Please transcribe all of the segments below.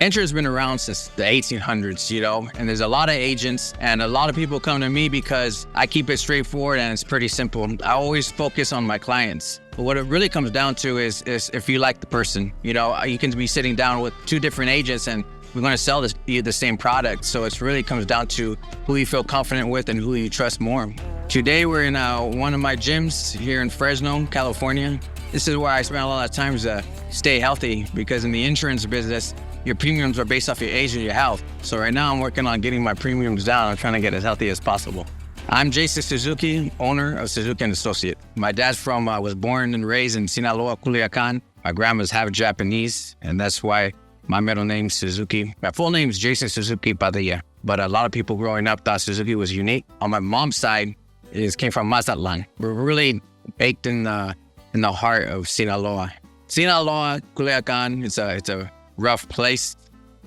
Insurance has been around since the 1800s, and there's a lot of agents and a lot of people come to me because I keep it straightforward and it's pretty simple. I always focus on my clients. But what it really comes down to is if you like the person. You can be sitting down with two different agents and we're going to sell the same product. So it really comes down to who you feel confident with and who you trust more. Today, we're in one of my gyms here in Fresno, California. This is where I spend a lot of time to stay healthy because in the insurance business, your premiums are based off your age and your health. So right now I'm working on getting my premiums down. I'm trying to get as healthy as possible. I'm Jason Susuki, owner of Suzuki and Associates. My dad's was born and raised in Sinaloa, Culiacan. My grandma's half Japanese, and that's why my middle name's Suzuki. My full name is Jason Suzuki Padilla, but a lot of people growing up thought Suzuki was unique. On my mom's side, it came from Mazatlan. We're really baked in the heart of Sinaloa. Sinaloa, Culiacan, it's a rough place.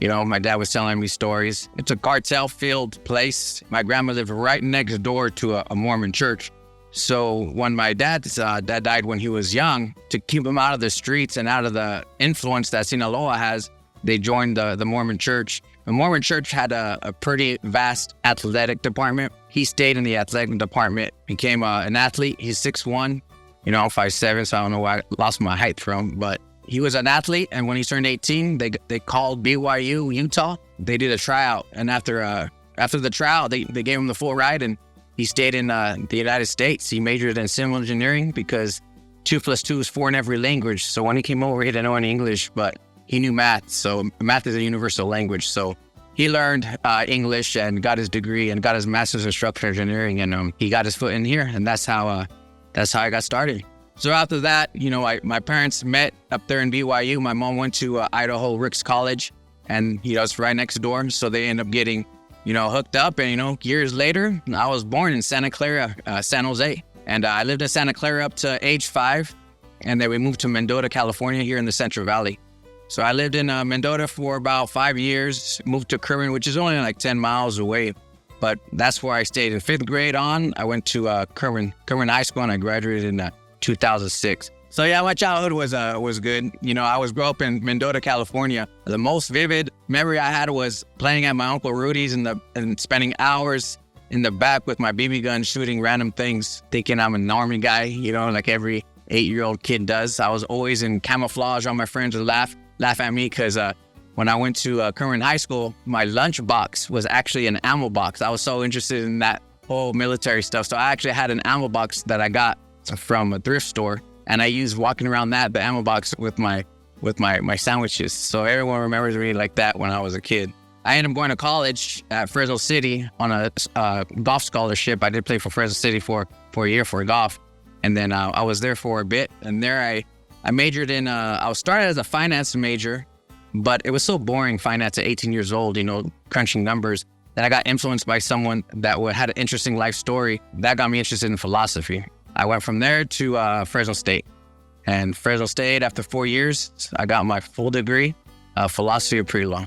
My dad was telling me stories. It's a cartel-filled place. My grandma lived right next door to a Mormon church. So when my dad died when he was young, to keep him out of the streets and out of the influence that Sinaloa has, they joined the Mormon church. The Mormon church had a pretty vast athletic department. He stayed in the athletic department, became an athlete. He's 6'1", I'm 5'7", so I don't know where I lost my height from, but he was an athlete, and when he turned 18, they called BYU, Utah. They did a tryout, and after the tryout, they gave him the full ride, and he stayed in the United States. He majored in civil engineering because 2 + 2 is 4 in every language. So when he came over, he didn't know any English, but he knew math. So math is a universal language. So he learned English and got his degree and got his master's in structural engineering, and he got his foot in here, and that's how I got started. So after that, my parents met up there in BYU. My mom went to Idaho Ricks College, and it's right next door. So they ended up getting, hooked up. And years later, I was born in Santa Clara, San Jose, and I lived in Santa Clara up to age 5, and then we moved to Mendota, California, here in the Central Valley. So I lived in Mendota for about 5 years. Moved to Kerwin, which is only like 10 miles away. But that's where I stayed. In 5th grade on, I went to Kerwin High School, and I graduated in 2006. So yeah, my childhood was good. I was grew up in Mendota, California. The most vivid memory I had was playing at my Uncle Rudy's and spending hours in the back with my BB gun shooting random things, thinking I'm an army guy, like every 8-year-old kid does. I was always in camouflage. All my friends would laugh at me because when I went to Kerwin High School, my lunch box was actually an ammo box. I was so interested in that whole military stuff. So I actually had an ammo box that I got from a thrift store, and I used walking around the ammo box with my sandwiches. So everyone remembers me like that when I was a kid. I ended up going to college at Fresno City on a golf scholarship. I did play for Fresno City for a year for golf, and then I was there for a bit. And there I majored in. I was started as a finance major, but it was so boring finance at 18 years old. Crunching numbers. That I got influenced by someone that had an interesting life story that got me interested in philosophy. I went from there to Fresno State. And Fresno State, after 4 years, I got my full degree, philosophy of pre-law.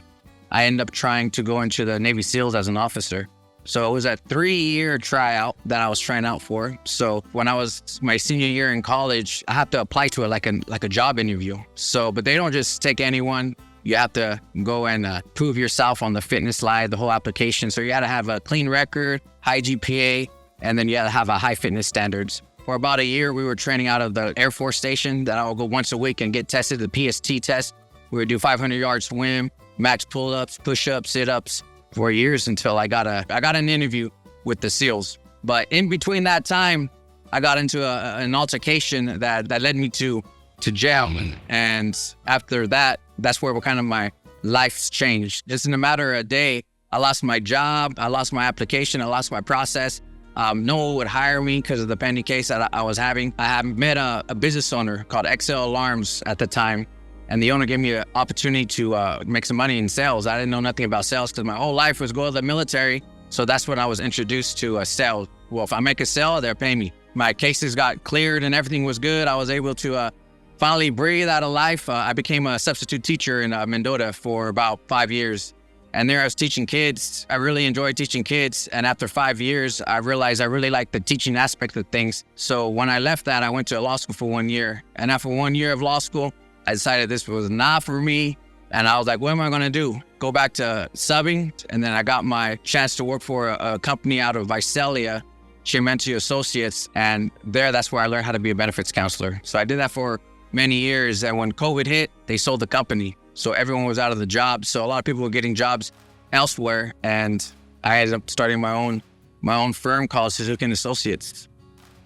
I ended up trying to go into the Navy SEALs as an officer. So it was a 3-year tryout that I was trying out for. So when I was my senior year in college, I had to apply to it like a job interview. But they don't just take anyone. You have to go and prove yourself on the fitness slide, the whole application. So you got to have a clean record, high GPA, and then you got to have a high fitness standards. For about a year, we were training out of the Air Force Station that I would go once a week and get tested, the PST test. We would do 500-yard swim, max pull-ups, push-ups, sit-ups for years until I got an interview with the SEALs. But in between that time, I got into an altercation that led me to jail. And after that, that's where kind of my life's changed. Just in a matter of a day, I lost my job, I lost my application, I lost my process. No one would hire me because of the pending case that I was having. I had met a business owner called XL Alarms at the time, and the owner gave me an opportunity to make some money in sales. I didn't know nothing about sales because my whole life was go to the military, so that's when I was introduced to sales. Well, if I make a sale, they'll pay me. My cases got cleared and everything was good. I was able to finally breathe out of life. I became a substitute teacher in Mendota for about 5 years. And there I was teaching kids. I really enjoyed teaching kids. And after 5 years, I realized I really liked the teaching aspect of things. So when I left that, I went to law school for 1 year. And after 1 year of law school, I decided this was not for me. And I was like, what am I going to do? Go back to subbing. And then I got my chance to work for a company out of Visalia, Suzuki and Associates. And that's where I learned how to be a benefits counselor. So I did that for many years. And when COVID hit, they sold the company. So everyone was out of the job. So a lot of people were getting jobs elsewhere. And I ended up starting my own firm called Suzuki and Associates.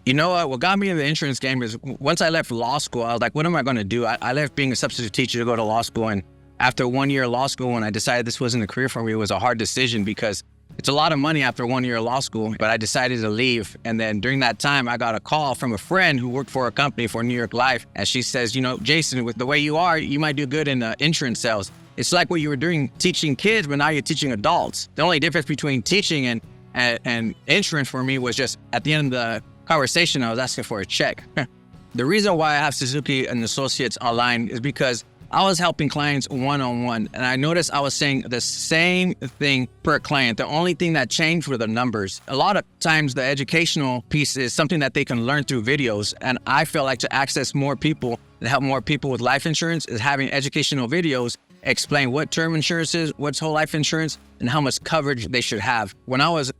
You know what got me in the insurance game is once I left law school, I was like, what am I going to do? I left being a substitute teacher to go to law school. And after 1 year of law school, when I decided this wasn't a career for me, it was a hard decision because it's a lot of money after 1 year of law school. But I decided to leave. And then during that time, I got a call from a friend who worked for a company for New York Life. And she says, you know, Jason, with the way you are, you might do good in insurance sales. It's like what you were doing teaching kids, but now you're teaching adults. The only difference between teaching and insurance for me was just at the end of the conversation, I was asking for a check. The reason why I have Suzuki and Associates online is because I was helping clients one-on-one, and I noticed I was saying the same thing per client. The only thing that changed were the numbers. A lot of times the educational piece is something that they can learn through videos, and I feel like to access more people and help more people with life insurance is having educational videos explain what term insurance is, what's whole life insurance, and how much coverage they should have. When I was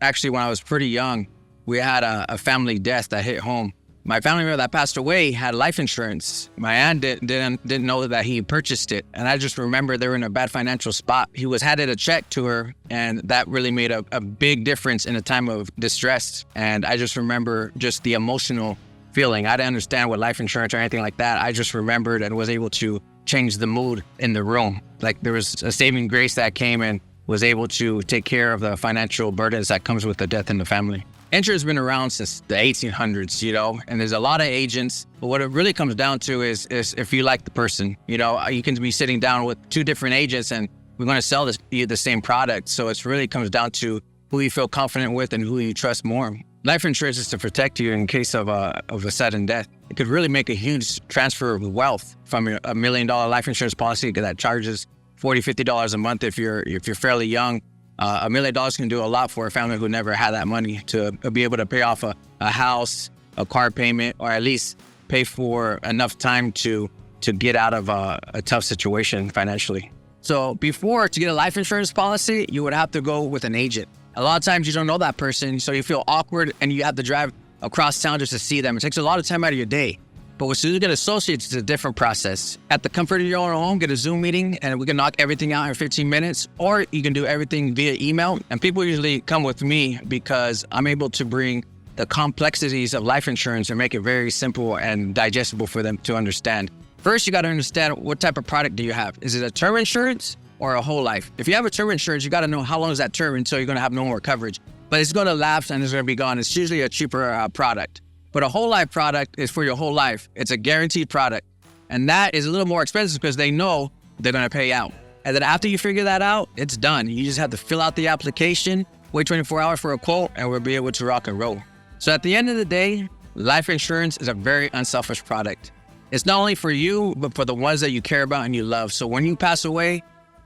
pretty young, we had a family death that hit home. My family member that passed away had life insurance. My aunt didn't know that he purchased it. And I just remember they were in a bad financial spot. He was handed a check to her, and that really made a big difference in a time of distress. And I just remember just the emotional feeling. I didn't understand what life insurance or anything like that. I just remembered and was able to change the mood in the room. Like there was a saving grace that came and was able to take care of the financial burdens that comes with the death in the family. Insurance has been around since the 1800s, you know, and there's a lot of agents. But what it really comes down to is if you like the person, you know, you can be sitting down with two different agents and we're going to sell you the same product. So it really comes down to who you feel confident with and who you trust more. Life insurance is to protect you in case of a sudden death. It could really make a huge transfer of wealth from a $1 million life insurance policy that charges $40, $50 a month if you're fairly young. $1 million can do a lot for a family who never had that money to be able to pay off a house, a car payment, or at least pay for enough time to get out of a tough situation financially. So to get a life insurance policy, you would have to go with an agent. A lot of times you don't know that person, so you feel awkward and you have to drive across town just to see them. It takes a lot of time out of your day. But with Suzuki and Associates, it's a different process. At the comfort of your own home, get a Zoom meeting and we can knock everything out in 15 minutes, or you can do everything via email. And people usually come with me because I'm able to bring the complexities of life insurance and make it very simple and digestible for them to understand. First, you got to understand what type of product do you have. Is it a term insurance or a whole life? If you have a term insurance, you got to know how long is that term until you're going to have no more coverage. But it's going to lapse and it's going to be gone. It's usually a cheaper product. But a whole life product is for your whole life. It's a guaranteed product. And that is a little more expensive because they know they're going to pay out. And then after you figure that out, it's done. You just have to fill out the application, wait 24 hours for a quote, and we'll be able to rock and roll. So at the end of the day, life insurance is a very unselfish product. It's not only for you, but for the ones that you care about and you love. So when you pass away,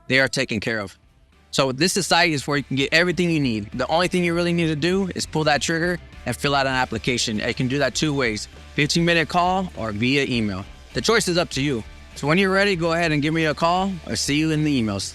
they are taken care of. So this society is where you can get everything you need. The only thing you really need to do is pull that trigger and fill out an application. You can do that two ways, 15-minute call or via email. The choice is up to you. So when you're ready, go ahead and give me a call or see you in the emails.